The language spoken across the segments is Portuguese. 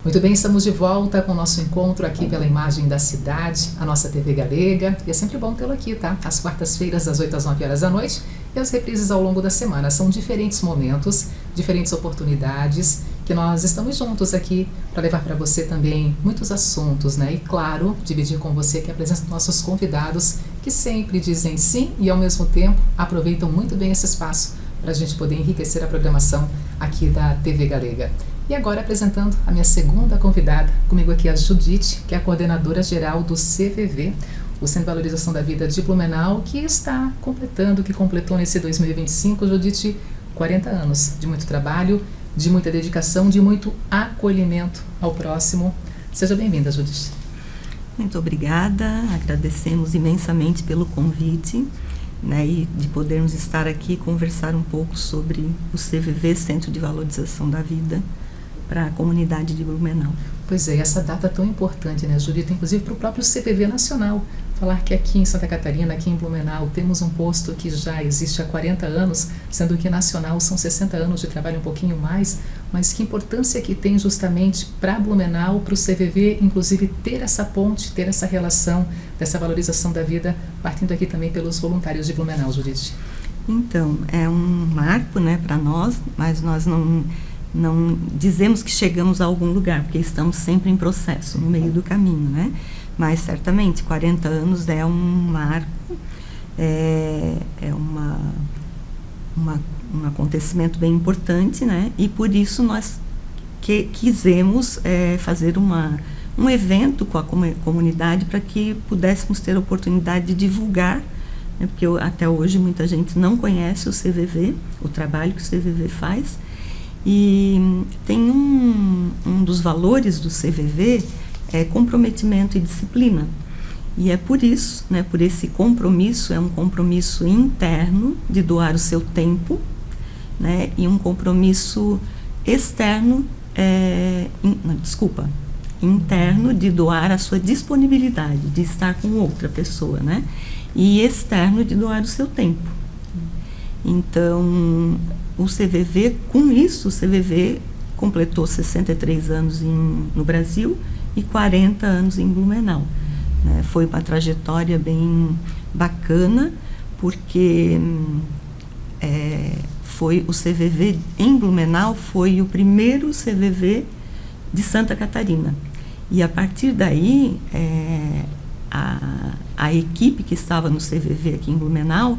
Muito bem, estamos de volta com o nosso encontro aqui pela Imagem da Cidade, a nossa TV Galega. E é sempre bom tê-lo aqui, tá? Às quartas-feiras, das 8 às 9 horas da noite, e as reprises ao longo da semana. São diferentes momentos, diferentes oportunidades, que nós estamos juntos aqui para levar para você também muitos assuntos, né? E claro, dividir com você aqui a presença dos nossos convidados, que sempre dizem sim e ao mesmo tempo aproveitam muito bem esse espaço para a gente poder enriquecer a programação aqui da TV Galega. E agora apresentando a minha segunda convidada, comigo aqui a Judite, que é a coordenadora geral do CVV, o Centro de Valorização da Vida de Blumenau, que está completando, que completou nesse 2025, Judite, 40 anos de muito trabalho, de muita dedicação, de muito acolhimento ao próximo. Seja bem-vinda, Judite. Muito obrigada, agradecemos imensamente pelo convite, né, e de podermos estar aqui e conversar um pouco sobre o CVV, Centro de Valorização da Vida, para a comunidade de Blumenau. Pois é, essa data tão importante, né, Judita, inclusive para o próprio CVV nacional. Falar que aqui em Santa Catarina, aqui em Blumenau, temos um posto que já existe há 40 anos, sendo que nacional são 60 anos de trabalho, um pouquinho mais, mas que importância que tem justamente para Blumenau, para o CVV, inclusive ter essa ponte, ter essa relação dessa valorização da vida, partindo aqui também pelos voluntários de Blumenau, Judite. Então, é um marco, né, para nós, mas nós não dizemos que chegamos a algum lugar, porque estamos sempre em processo, no meio do caminho, né? Mas certamente 40 anos é um marco, é um acontecimento bem importante, né? E por isso nós quisemos fazer um evento com a comunidade para que pudéssemos ter a oportunidade de divulgar, né? Porque até hoje muita gente não conhece o CVV, o trabalho que o CVV faz. E tem um dos valores do CVV é comprometimento e disciplina. E é por isso, né, por esse compromisso, é um compromisso interno de doar o seu tempo, né, e um compromisso externo, interno de doar a sua disponibilidade, de estar com outra pessoa, né, e externo de doar o seu tempo. Então, o CVV, com isso, o CVV completou 63 anos no Brasil e 40 anos em Blumenau. Né? Foi uma trajetória bem bacana, porque foi o CVV em Blumenau, foi o primeiro CVV de Santa Catarina. E a partir daí, a equipe que estava no CVV aqui em Blumenau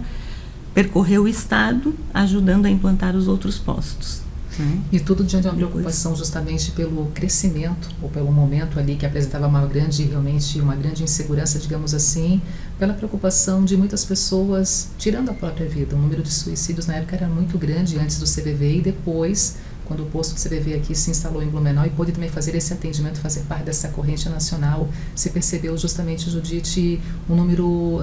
percorreu o estado, ajudando a implantar os outros postos. Né? E tudo diante de uma preocupação justamente pelo crescimento, ou pelo momento ali que apresentava realmente uma grande insegurança, digamos assim, pela preocupação de muitas pessoas tirando a própria vida. O número de suicídios na época era muito grande antes do CVV e depois, quando o posto do CVV aqui se instalou em Blumenau e pôde também fazer esse atendimento, fazer parte dessa corrente nacional, se percebeu justamente, Judite, um número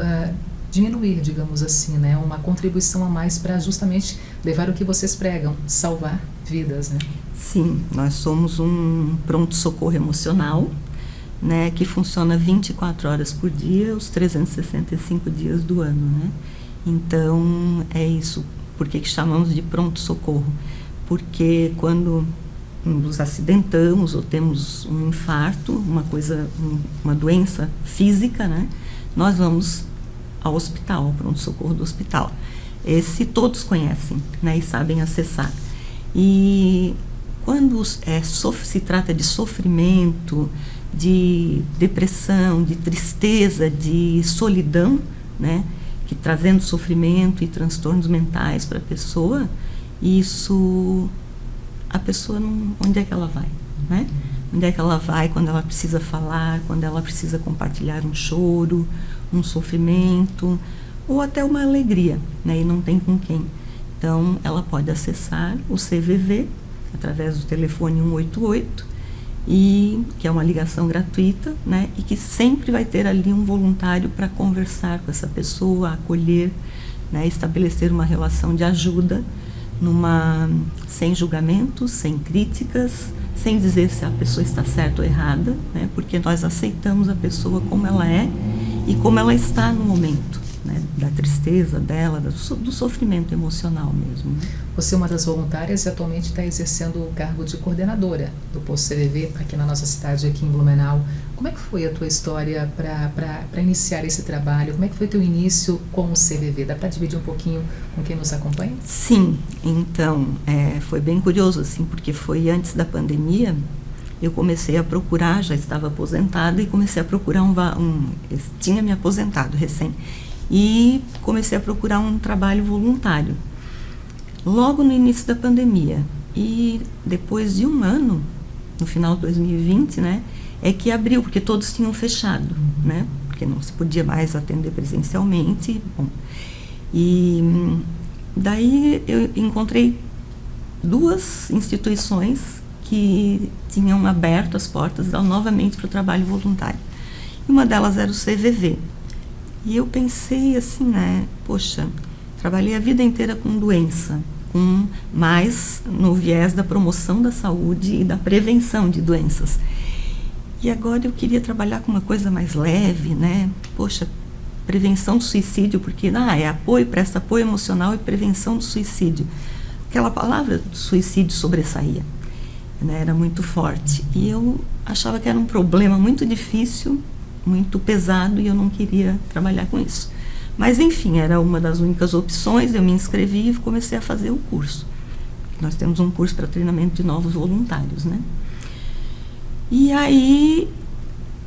diminuir, digamos assim, né? Uma contribuição a mais para justamente levar o que vocês pregam, salvar vidas, né? Sim, nós somos um pronto-socorro emocional, né, que funciona 24 horas por dia, os 365 dias do ano, né? Então, é isso. Por que chamamos de pronto-socorro? Porque quando nos acidentamos ou temos um infarto, uma doença física, né, nós vamos ao hospital, ao pronto-socorro do hospital. Esse todos conhecem, né, e sabem acessar. E quando se trata de sofrimento, de depressão, de tristeza, de solidão, né, que trazendo sofrimento e transtornos mentais para a pessoa, isso, a pessoa onde é que ela vai, né? Onde é que ela vai quando ela precisa falar, quando ela precisa compartilhar um choro, um sofrimento ou até uma alegria, né, e não tem com quem. Então, ela pode acessar o CVV através do telefone 188, que é uma ligação gratuita, né, e que sempre vai ter ali um voluntário para conversar com essa pessoa, acolher, né, estabelecer uma relação de ajuda, sem julgamentos, sem críticas, sem dizer se a pessoa está certa ou errada, né, porque nós aceitamos a pessoa como ela é e como ela está no momento, né, da tristeza dela, do sofrimento emocional mesmo. Né? Você é uma das voluntárias e atualmente está exercendo o cargo de coordenadora do posto CVV aqui na nossa cidade, aqui em Blumenau. Como é que foi a tua história para iniciar esse trabalho? Como é que foi o teu início com o CVV? Dá para dividir um pouquinho com quem nos acompanha? Sim, então, foi bem curioso, assim, porque foi antes da pandemia. Eu comecei a procurar, já estava aposentada, e comecei a procurar tinha me aposentado recém, e comecei a procurar um trabalho voluntário, logo no início da pandemia. E depois de um ano, no final de 2020, né, é que abriu, porque todos tinham fechado, né, porque não se podia mais atender presencialmente. Bom, e daí eu encontrei 2 instituições que tinham aberto as portas novamente para o trabalho voluntário. E uma delas era o CVV. E eu pensei assim, né, poxa, trabalhei a vida inteira com doença, mais no viés da promoção da saúde e da prevenção de doenças. E agora eu queria trabalhar com uma coisa mais leve, né, poxa, prevenção do suicídio, porque é apoio, presta apoio emocional e prevenção do suicídio. Aquela palavra do suicídio sobressaía. Né, era muito forte, e eu achava que era um problema muito difícil, muito pesado, e eu não queria trabalhar com isso. Mas enfim, era uma das únicas opções. Eu me inscrevi e comecei a fazer o curso. Nós temos um curso para treinamento de novos voluntários, né? E aí,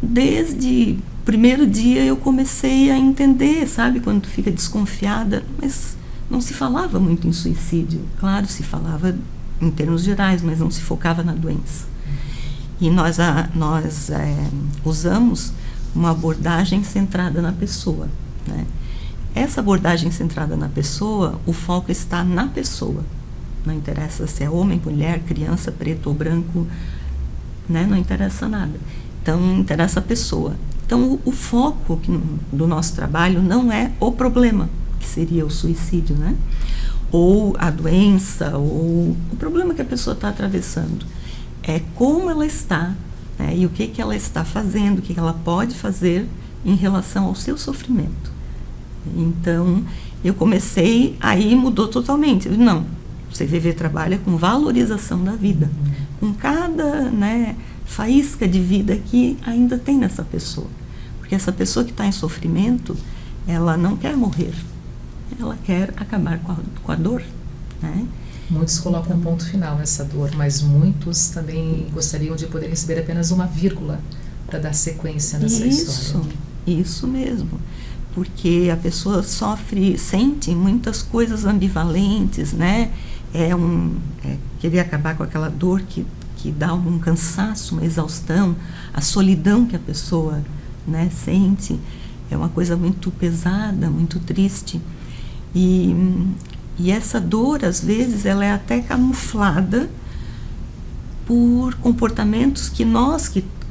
desde o primeiro dia eu comecei a entender, sabe, quando tu fica desconfiada, mas não se falava muito em suicídio. Claro, se falava em termos gerais, mas não se focava na doença. E nós usamos uma abordagem centrada na pessoa, né? Essa abordagem centrada na pessoa, o foco está na pessoa. Não interessa se é homem, mulher, criança, preto ou branco, né? Não interessa nada. Então, interessa a pessoa. Então, o foco do nosso trabalho não é o problema, que seria o suicídio, né? Ou a doença, ou o problema que a pessoa está atravessando. É como ela está, né, e o que ela está fazendo, o que ela pode fazer em relação ao seu sofrimento. Então, eu comecei, aí mudou totalmente. Não, o CVV trabalha com valorização da vida, com cada, né, faísca de vida que ainda tem nessa pessoa. Porque essa pessoa que está em sofrimento, ela não quer morrer. Ela quer acabar com a dor, né? Muitos colocam um ponto final nessa dor, mas muitos também gostariam de poder receber apenas uma vírgula para dar sequência nessa história. Isso mesmo, porque a pessoa sente muitas coisas ambivalentes, né? Querer acabar com aquela dor que dá um cansaço, uma exaustão, a solidão que a pessoa, né, sente, é uma coisa muito pesada, muito triste. E essa dor, às vezes, ela é até camuflada por comportamentos que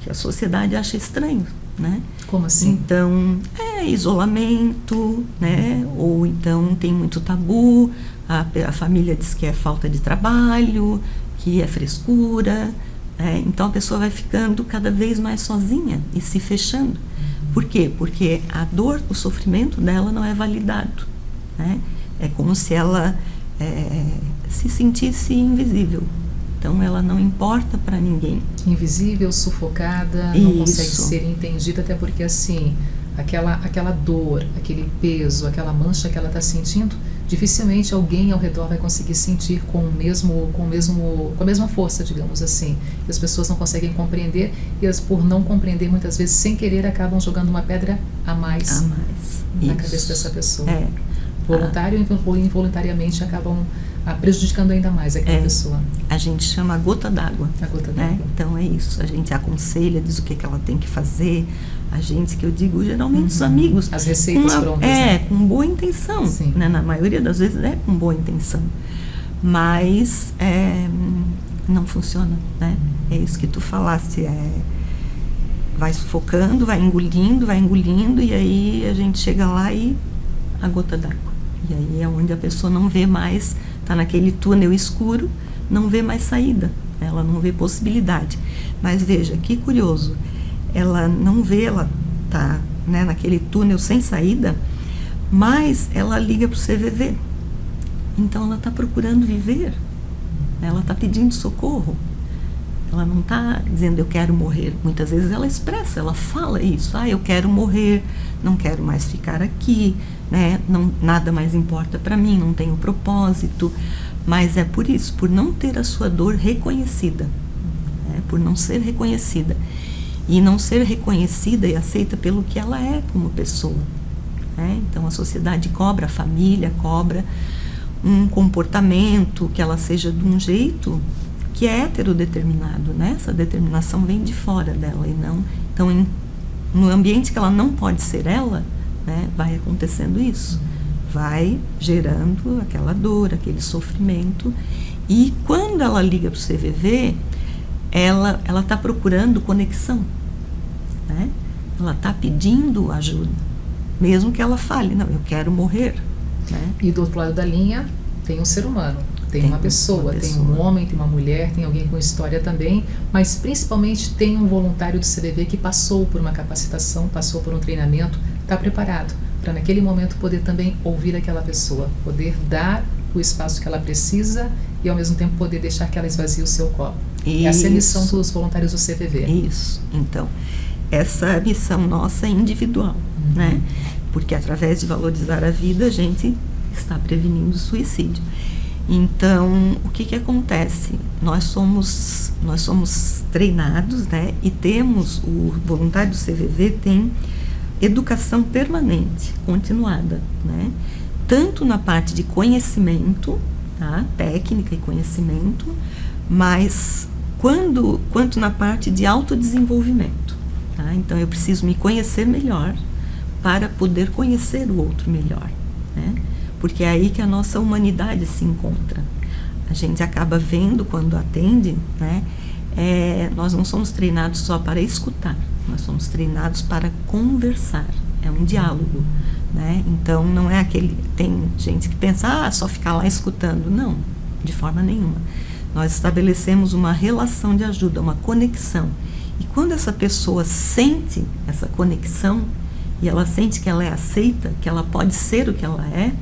a sociedade acha estranhos, né? Como assim? Então, isolamento, né? Ou então tem muito tabu, a família diz que é falta de trabalho, que é frescura, né? Então a pessoa vai ficando cada vez mais sozinha e se fechando. Por quê? Porque a dor, o sofrimento dela não é validado, né? É como se ela se sentisse invisível. Então, ela não importa para ninguém. Invisível, sufocada, não consegue ser entendida, até porque, assim, aquela dor, aquele peso, aquela mancha que ela está sentindo, dificilmente alguém ao redor vai conseguir sentir com a mesma força, digamos assim. E as pessoas não conseguem compreender, e por não compreender, muitas vezes, sem querer, acabam jogando uma pedra a mais na cabeça dessa pessoa. Voluntário ou involuntariamente acabam prejudicando ainda mais aquela pessoa. A gente chama a gota d'água. A gota d'água. Né? Então é isso, a gente aconselha, diz o que ela tem que fazer. A gente, que eu digo, geralmente os amigos. As receitas prontas. Né? Com boa intenção. Né? Na maioria das vezes é com boa intenção. Mas não funciona, né? É isso que tu falaste. Vai sufocando, vai engolindo, e aí a gente chega lá e a gota d'água. E aí é onde a pessoa não vê mais, está naquele túnel escuro, não vê mais saída, ela não vê possibilidade. Mas veja, que curioso, ela não vê, ela está, né, naquele túnel sem saída, mas ela liga para o CVV. Então ela está procurando viver, ela está pedindo socorro. Ela não está dizendo eu quero morrer. Muitas vezes ela expressa, ela fala isso. Eu quero morrer, não quero mais ficar aqui, né? Não, nada mais importa para mim, não tenho propósito. Mas é por isso, por não ter a sua dor reconhecida, né? Por não ser reconhecida. E não ser reconhecida e aceita pelo que ela é como pessoa, né? Então a sociedade cobra, a família cobra um comportamento, que ela seja de um jeito que é heterodeterminado, né? Essa determinação vem de fora dela e não... Então, no ambiente que ela não pode ser ela, né, vai acontecendo isso. Vai gerando aquela dor, aquele sofrimento. E quando ela liga para o CVV, ela está procurando conexão, né? Ela está pedindo ajuda, mesmo que ela fale, não, eu quero morrer, né? E do outro lado da linha tem um ser humano. Tem uma pessoa, tem um homem, tem uma mulher, tem alguém com história também, mas principalmente tem um voluntário do CVV que passou por uma capacitação, passou por um treinamento, está preparado para naquele momento poder também ouvir aquela pessoa, poder dar o espaço que ela precisa e ao mesmo tempo poder deixar que ela esvazie o seu copo. Essa é a missão dos voluntários do CVV. Isso, então, essa missão nossa é individual, né? Porque através de valorizar a vida a gente está prevenindo o suicídio. Então, o que acontece? Nós somos treinados, né? E temos, o voluntário do CVV tem educação permanente, continuada, né? Tanto na parte de conhecimento, tá? Técnica e conhecimento, mas quanto na parte de autodesenvolvimento, tá? Então, eu preciso me conhecer melhor para poder conhecer o outro melhor, né? Porque é aí que a nossa humanidade se encontra. A gente acaba vendo quando atende, né? Nós não somos treinados só para escutar, nós somos treinados para conversar. É um diálogo, né? Então, não é aquele... Tem gente que pensa, só ficar lá escutando. Não, de forma nenhuma. Nós estabelecemos uma relação de ajuda, uma conexão. E quando essa pessoa sente essa conexão, e ela sente que ela é aceita, que ela pode ser o que ela é,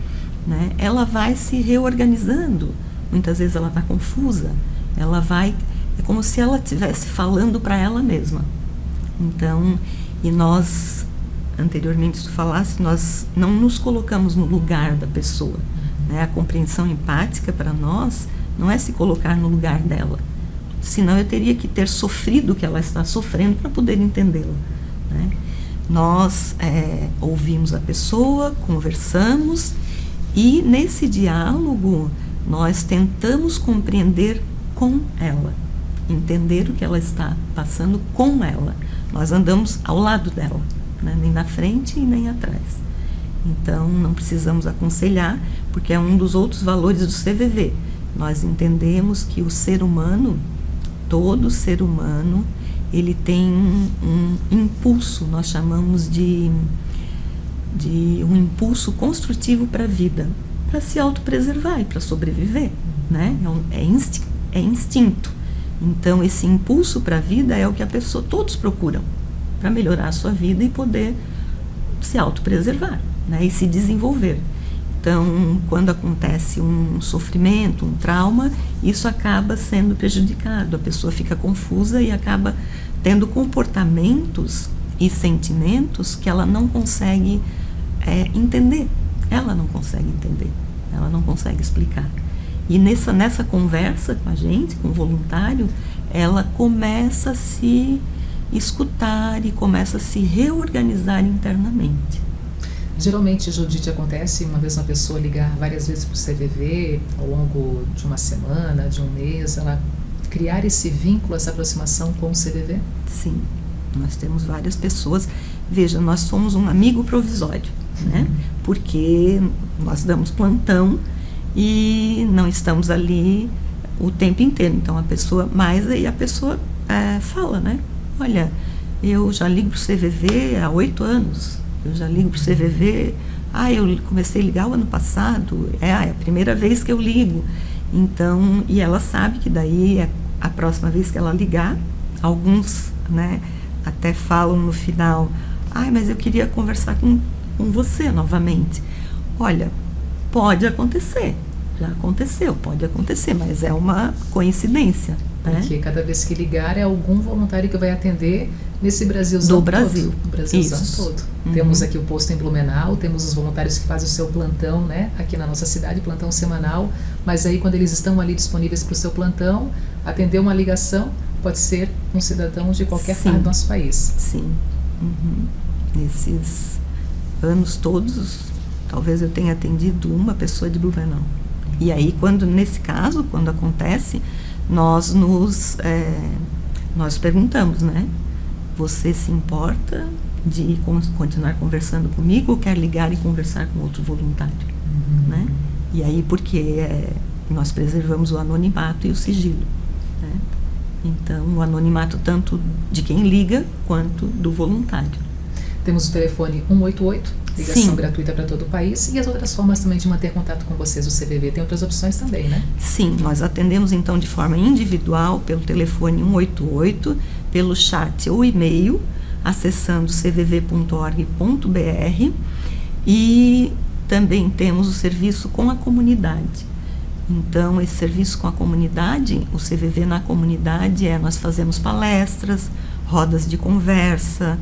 né, ela vai se reorganizando. Muitas vezes ela está confusa, ela vai... É como se ela estivesse falando para ela mesma. Então, e nós, anteriormente tu falasse, nós não nos colocamos no lugar da pessoa, né? A compreensão empática para nós não é se colocar no lugar dela. Senão eu teria que ter sofrido o que ela está sofrendo para poder entendê-la, né? Nós ouvimos a pessoa, conversamos, e nesse diálogo nós tentamos compreender com ela, entender o que ela está passando com ela. Nós andamos ao lado dela, né? Nem na frente e nem atrás. Então não precisamos aconselhar, porque é um dos outros valores do CVV. Nós entendemos que o ser humano, todo ser humano, ele tem um impulso, nós chamamos de um impulso construtivo para a vida, para se autopreservar e para sobreviver, né? É instinto. Então, esse impulso para a vida é o que todos procuram, para melhorar a sua vida e poder se autopreservar, né? E se desenvolver. Então, quando acontece um sofrimento, um trauma, isso acaba sendo prejudicado, a pessoa fica confusa e acaba tendo comportamentos e sentimentos que ela não consegue entender. Ela não consegue entender, ela não consegue explicar. E nessa conversa com a gente, com o voluntário, ela começa a se escutar e começa a se reorganizar internamente. Geralmente, Judite, acontece uma vez uma pessoa ligar várias vezes para o CVV, ao longo de uma semana, de um mês, ela criar esse vínculo, essa aproximação com o CVV? Sim, nós temos várias pessoas. Veja, nós somos um amigo provisório, né? Porque nós damos plantão e não estamos ali o tempo inteiro. Então, mas aí a pessoa fala, né? Olha, eu já ligo para o CVV há 8 anos, eu já ligo para o CVV, eu comecei a ligar o ano passado, é a primeira vez que eu ligo. Então, e ela sabe que daí, a próxima vez que ela ligar, alguns, né, até falam no final, mas eu queria conversar com você novamente. Olha, pode acontecer, já aconteceu, pode acontecer, mas é uma coincidência. Porque cada vez que ligar é algum voluntário que vai atender nesse Brasilzão do Brasil. todo. O Brasilzão Isso. todo. Temos aqui o posto em Blumenau, temos os voluntários que fazem o seu plantão, né, aqui na nossa cidade, plantão semanal, mas aí quando eles estão ali disponíveis para o seu plantão, atender uma ligação pode ser um cidadão de qualquer parte do nosso país. Sim. Nesses anos todos, talvez eu tenha atendido uma pessoa de Blumenau. E aí, nesse caso, quando acontece, nós perguntamos, né? Você se importa de continuar conversando comigo ou quer ligar e conversar com outro voluntário? Né? E aí, porque nós preservamos o anonimato e o sigilo. Né? Então, o anonimato tanto de quem liga quanto do voluntário. Temos o telefone 188, ligação gratuita para todo o país, e as outras formas também de manter contato com vocês, o CVV. Tem outras opções também, né? Sim, nós atendemos então de forma individual pelo telefone 188, pelo chat ou e-mail, acessando cvv.org.br, e também temos o serviço com a comunidade. Então, esse serviço com a comunidade, o CVV na comunidade, nós fazemos palestras, rodas de conversa,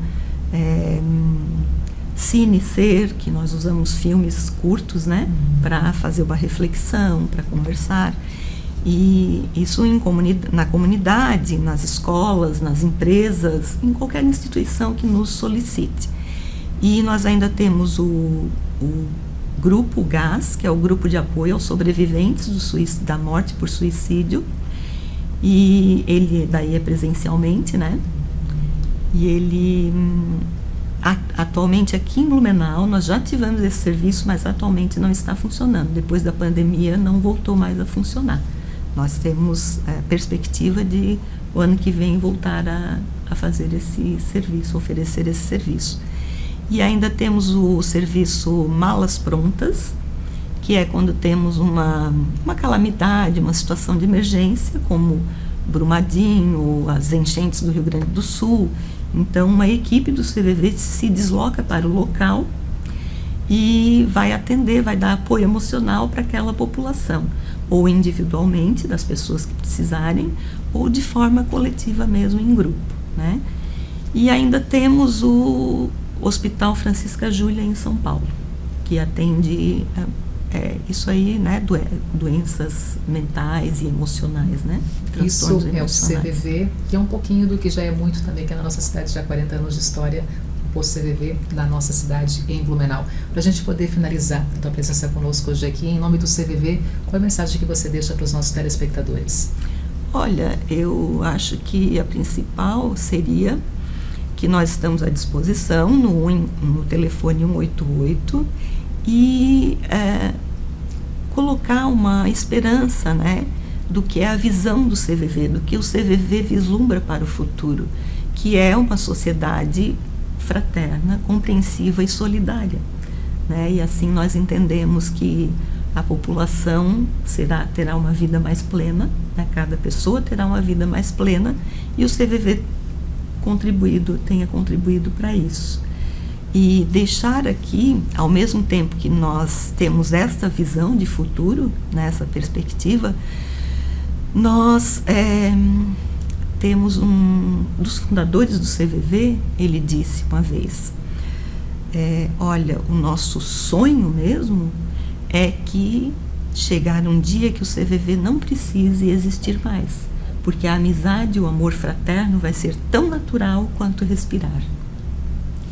Cine Ser, que nós usamos filmes curtos, né, para fazer uma reflexão, para conversar. E isso na comunidade, nas escolas, nas empresas, em qualquer instituição que nos solicite. E nós ainda temos o grupo GAS, que é o grupo de apoio aos sobreviventes da morte por suicídio. E ele daí é presencialmente, né? E ele, atualmente aqui em Blumenau, nós já tivemos esse serviço, mas atualmente não está funcionando. Depois da pandemia, não voltou mais a funcionar. Nós temos perspectiva de, o ano que vem, voltar a fazer esse serviço, oferecer esse serviço. E ainda temos o serviço Malas Prontas, que é quando temos uma calamidade, uma situação de emergência, como Brumadinho, as enchentes do Rio Grande do Sul. Então, uma equipe do CVV se desloca para o local e vai atender, vai dar apoio emocional para aquela população, ou individualmente, das pessoas que precisarem, ou de forma coletiva mesmo, em grupo, né? E ainda temos o Hospital Francisca Júlia, em São Paulo, que atende isso aí, né, doenças mentais e emocionais, né? Isso é o CVV, que é um pouquinho do que já é muito também, que é na nossa cidade, já há 40 anos de história, o posto CVV da nossa cidade em Blumenau. Para a gente poder finalizar a tua presença conosco hoje aqui, em nome do CVV, qual é a mensagem que você deixa para os nossos telespectadores? Olha, eu acho que a principal seria que nós estamos à disposição no telefone 188 e colocar uma esperança, né, do que é a visão do CVV, do que o CVV vislumbra para o futuro, que é uma sociedade fraterna, compreensiva e solidária, né? E assim nós entendemos que a população terá uma vida mais plena, né? Cada pessoa terá uma vida mais plena, e o CVV tenha contribuído para isso. E deixar aqui, ao mesmo tempo que nós temos esta visão de futuro, nessa perspectiva, nós temos um dos fundadores do CVV, ele disse uma vez, olha, o nosso sonho mesmo é que chegar um dia que o CVV não precise existir mais, porque a amizade e o amor fraterno vai ser tão natural quanto respirar.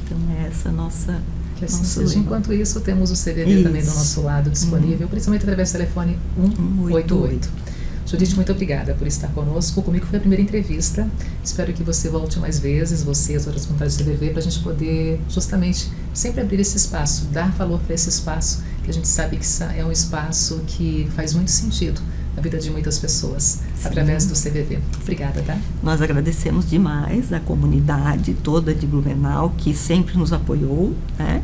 Então, é essa nossa... Que assim seja. Enquanto isso, temos o CVV também do nosso lado disponível, principalmente através do telefone 188. Judite, muito obrigada por estar conosco. Comigo foi a primeira entrevista. Espero que você volte mais vezes, você e as outras voluntárias do CVV, para a gente poder justamente sempre abrir esse espaço, dar valor para esse espaço, que a gente sabe que é um espaço que faz muito sentido na vida de muitas pessoas, através do CVV. Obrigada, tá? Nós agradecemos demais a comunidade toda de Blumenau, que sempre nos apoiou, né?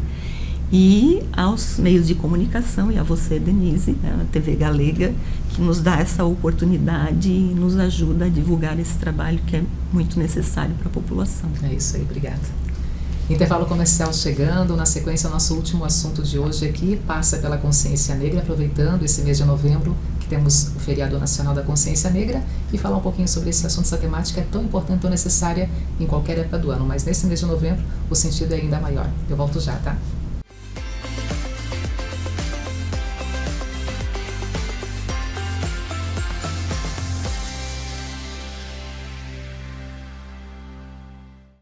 E aos meios de comunicação, e a você, Denise, né, a TV Galega, que nos dá essa oportunidade e nos ajuda a divulgar esse trabalho que é muito necessário para a população. É isso aí, obrigada. Intervalo comercial chegando, na sequência, o nosso último assunto de hoje aqui passa pela consciência negra, aproveitando esse mês de novembro, que temos o Feriado Nacional da Consciência Negra, e falar um pouquinho sobre esse assunto. Essa temática é tão importante, tão necessária em qualquer época do ano, mas nesse mês de novembro o sentido é ainda maior. Eu volto já, tá?